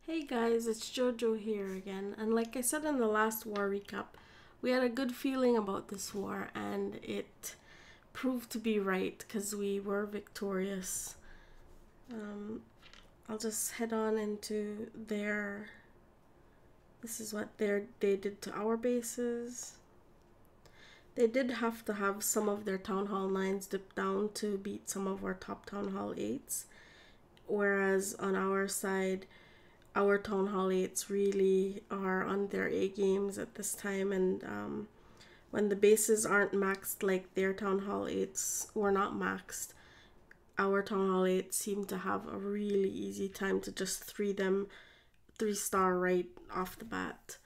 Hey guys, it's Jojo here again, and like I said in the last war recap, we had a good feeling about this war and it proved to be right because we were victorious. I'll just head on into this is what they did to our bases. They did have to have some of their Town Hall 9s dipped down to beat some of our top Town Hall 8s, whereas on our side, our Town Hall 8s really are on their A games at this time, and when the bases aren't maxed like their Town Hall 8s were not maxed, our Town Hall 8s seem to have a really easy time to just 3-star right off the bat.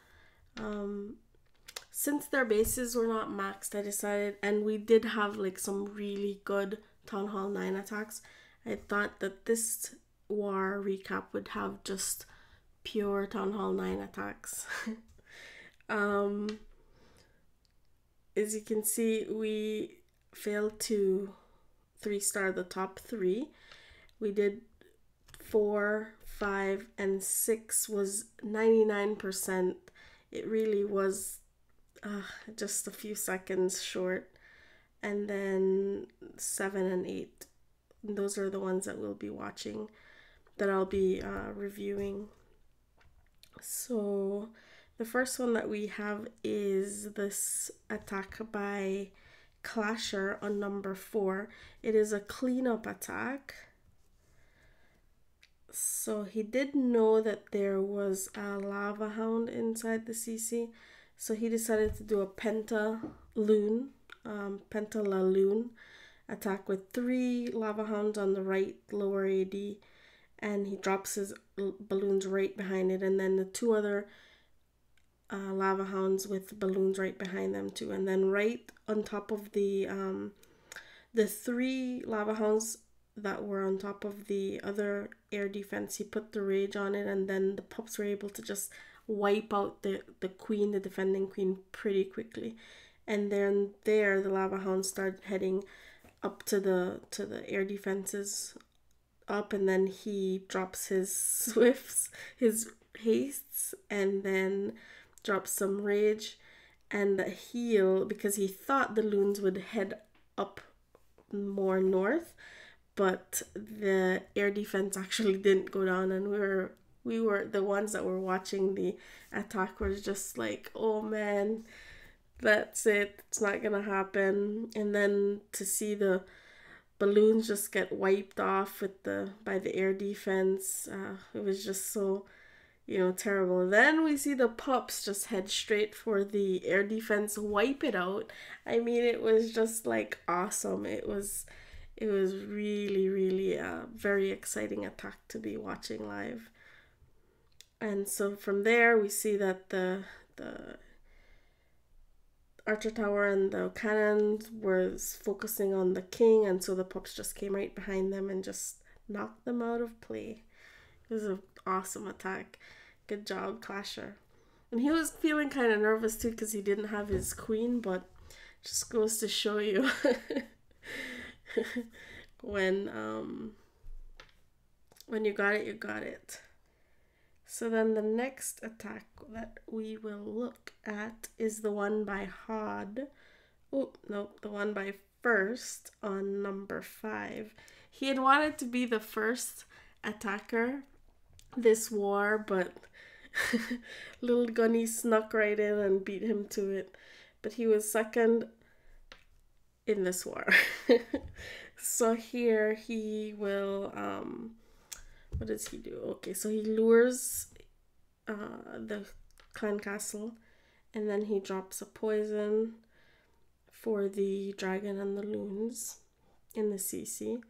Since their bases were not maxed, I decided, and we did have like some really good Town Hall 9 attacks, I thought that this war recap would have just pure Town Hall 9 attacks. As you can see, we failed to 3-star the top 3. We did 4, 5, and 6 was 99%. It really was just a few seconds short. And then 7 and 8. Those are the ones that we'll be watching, that I'll be reviewing. So the first one that we have is this attack by Clasher on number 4. It is a cleanup attack. So he did know that there was a lava hound inside the CC, so he decided to do a PentaLaLoon attack with 3 lava hounds on the right lower AD, and he drops his balloons right behind it, and then the 2 other lava hounds with balloons right behind them too, and then right on top of the 3 lava hounds that were on top of the other air defense, he put the rage on it, and then the pups were able to just wipe out the queen, the defending queen, pretty quickly. And then the lava hounds started heading up to the air defenses up, and then he drops his swifts, his hastes, and then drops some rage and the heal, because he thought the loons would head up more north, but the air defense actually didn't go down, and we were the ones that were watching the attack was just like, oh man, that's it, it's not gonna happen. And then to see the balloons just get wiped off by the air defense, it was just so terrible. Then we see the pups just head straight for the air defense, wipe it out. I mean, it was just like awesome. It was really a very exciting attack to be watching live. And so from there we see that the archer tower and the cannons was focusing on the king, and so the pups just came right behind them and just knocked them out of play. It was an awesome attack. Good job, Clasher. And he was feeling kind of nervous too because he didn't have his queen, but just goes to show you when you got it, you got it. So then the next attack that we will look at is the one by Hod. Oh, no, the one by First on number 5. He had wanted to be the first attacker this war, but little Gunny snuck right in and beat him to it. But he was second in this war. So here he will what does he do? Okay, so he lures the clan castle, and then he drops a poison for the dragon and the loons in the CC,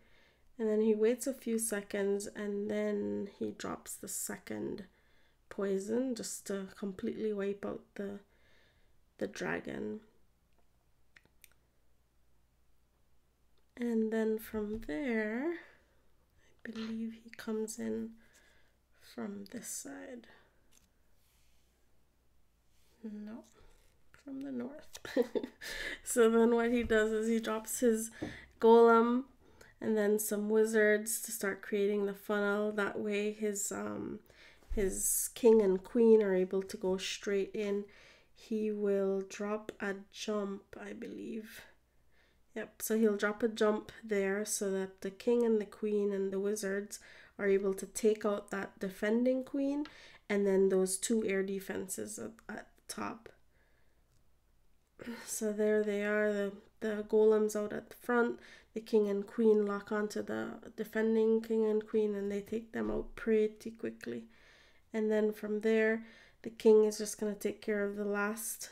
and then he waits a few seconds, and then he drops the second poison just to completely wipe out the dragon. And then from there, I believe he comes in from this side. No, from the north. So then what he does is he drops his golem and then some wizards to start creating the funnel. That way his his king and queen are able to go straight in. He will drop a jump, I believe. Yep, so he'll drop a jump there so that the king and the queen and the wizards are able to take out that defending queen, and then those two air defenses at the top. So there they are, the golems out at the front. The king and queen lock onto the defending king and queen, and they take them out pretty quickly. And then from there, the king is just going to take care of the last...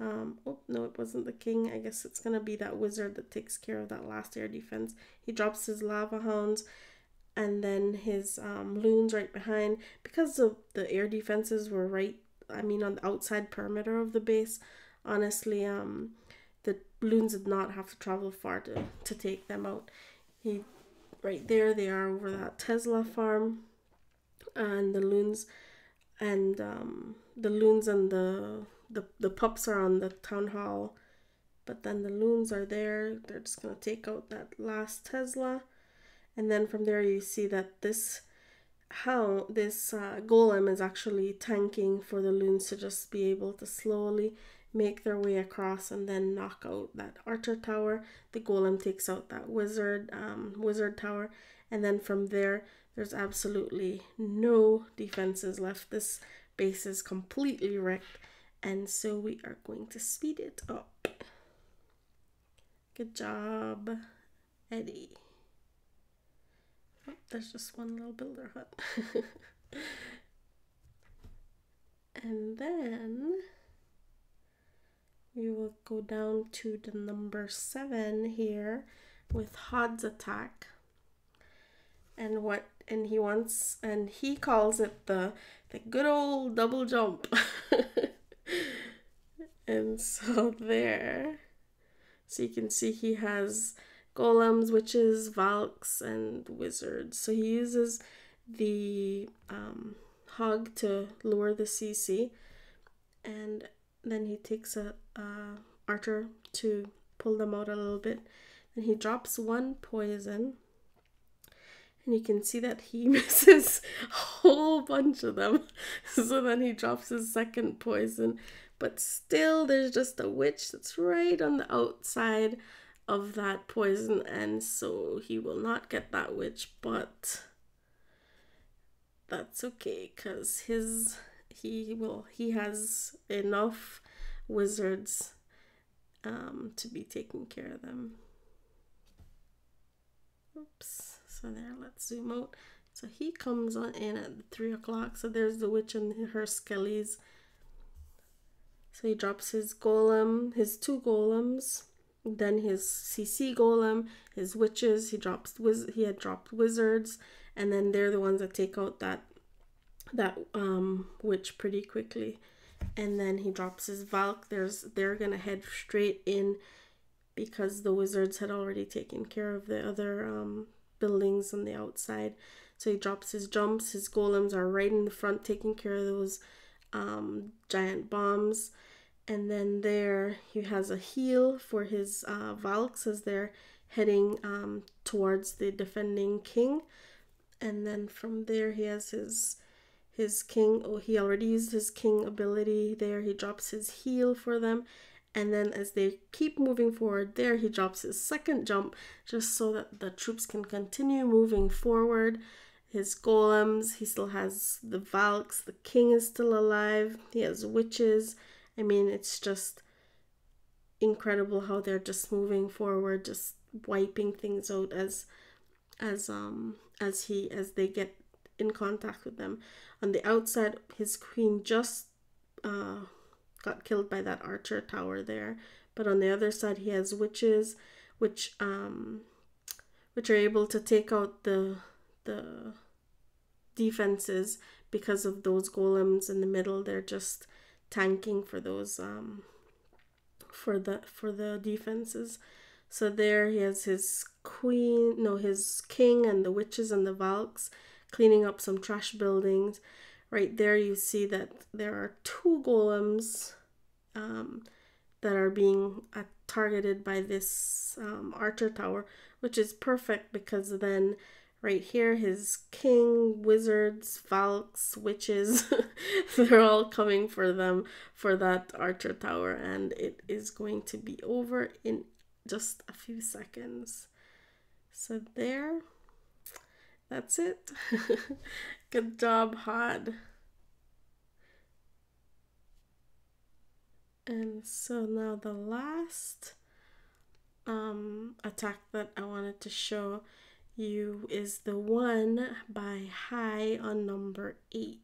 oh, no, it wasn't the king. I guess it's going to be that wizard that takes care of that last air defense. He drops his lava hounds and then his loons right behind. Because the air defenses were right, I mean, on the outside perimeter of the base, honestly, the loons did not have to travel far to take them out. Right there, they are over that Tesla farm. And the loons and the pups are on the town hall, but then the loons are there. They're just gonna take out that last Tesla, and then from there you see that this golem is actually tanking for the loons to just be able to slowly make their way across and then knock out that archer tower. The golem takes out that wizard tower, and then from there there's absolutely no defenses left. This base is completely wrecked, and so we are going to speed it up. Good job, Eddie. Oh, there's just one little builder hut. And then we will go down to the number 7 here with Hod's attack. And he calls it the good old double jump. And so there, so you can see he has golems, witches, valks, and wizards. So he uses the hog to lure the CC, and then he takes a archer to pull them out a little bit. And he drops one poison. And you can see that he misses a whole bunch of them. So then he drops his second poison. But still, there's just a witch that's right on the outside of that poison. And so he will not get that witch. But that's okay, because he has enough wizards to be taking care of them. Oops. So there, let's zoom out. So he comes on in at 3 o'clock. So there's the witch and her skellies. So he drops his golem, his 2 golems, then his CC golem, his witches. He had dropped wizards, and then they're the ones that take out that witch pretty quickly. And then he drops his Valk. They're gonna head straight in because the wizards had already taken care of the other buildings on the outside. So he drops his jumps. His golems are right in the front taking care of those giant bombs. And then there he has a heal for his Valks as they're heading towards the defending king. And then from there he has his king. Oh, he already used his king ability there. He drops his heal for them. And then as they keep moving forward there, he drops his second jump just so that the troops can continue moving forward. His golems, he still has the Valks, the king is still alive, he has witches. I mean, it's just incredible how they're just moving forward, just wiping things out as they get in contact with them. On the outside, his queen just got killed by that archer tower there, but on the other side he has witches which are able to take out the defenses because of those golems in the middle. They're just tanking for those for the defenses. So there he has his king and the witches and the Valks cleaning up some trash buildings. Right there you see that there are 2 golems that are being targeted by this archer tower, which is perfect because then right here, his king, wizards, valks, witches, they're all coming for them for that archer tower, and it is going to be over in just a few seconds. So there, that's it. Good job, Hod. And so now the last attack that I wanted to show you is the one by High on number 8.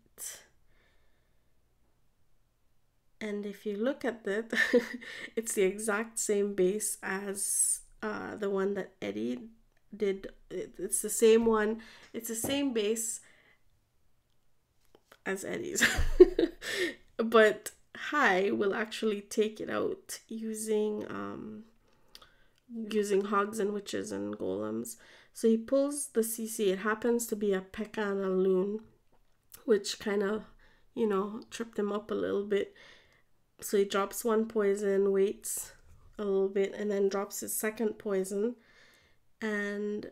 And if you look at it, it's the exact same base as the one that Eddie did. It's the same one. It's the same base as Eddie's. But High will actually take it out using hogs and witches and golems. So he pulls the CC. It happens to be a PentaLaLoon, which kind of, tripped him up a little bit. So he drops one poison, waits a little bit, and then drops his second poison. And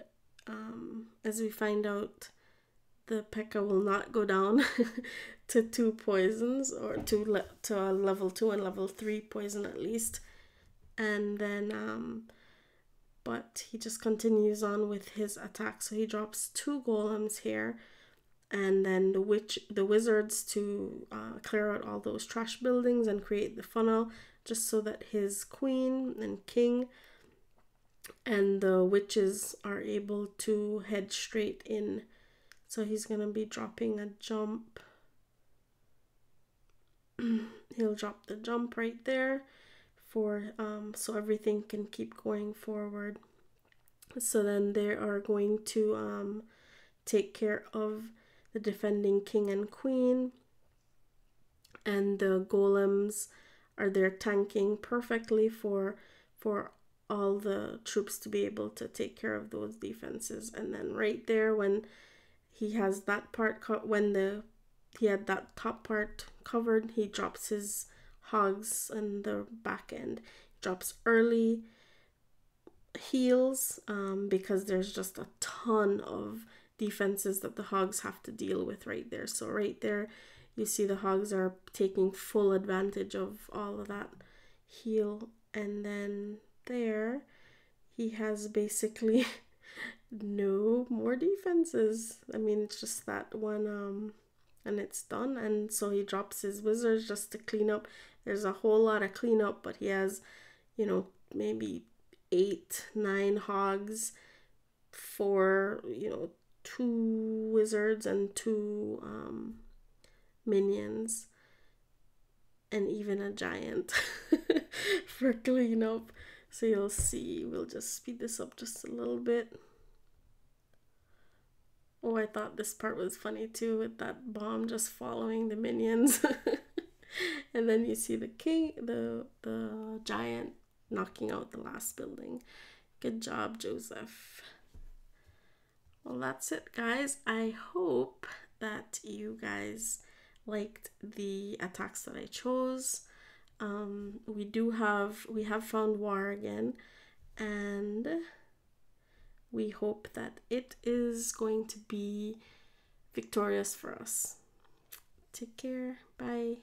as we find out, the P.E.K.K.A. will not go down to 2 poisons, or to a level 2 and level 3 poison at least. And then, but he just continues on with his attack. So he drops 2 golems here, and then the wizards to clear out all those trash buildings and create the funnel, just so that his queen and king and the witches are able to head straight in. So he's gonna be dropping a jump. He'll drop the jump right there for so everything can keep going forward. So then they are going to take care of the defending king and queen, and the golems are there tanking perfectly for all the troops to be able to take care of those defenses. And then right there, when he has that part he had that top part covered, he drops his hogs on the back end. He drops early heals because there's just a ton of defenses that the hogs have to deal with right there. So right there, you see the hogs are taking full advantage of all of that heal. And then there, he has basically no more defenses. I mean, it's just that one, and it's done. And so he drops his wizards just to clean up. There's a whole lot of cleanup, but he has, maybe 8-9 hogs for 2 wizards and 2 minions, and even a giant for cleanup. So you'll see, we'll just speed this up just a little bit. Oh, I thought this part was funny too, with that bomb just following the minions. And then you see the king, the giant knocking out the last building. Good job, Joseph. Well, that's it, guys. I hope that you guys liked the attacks that I chose. We have found war again, and we hope that it is going to be victorious for us. Take care. Bye.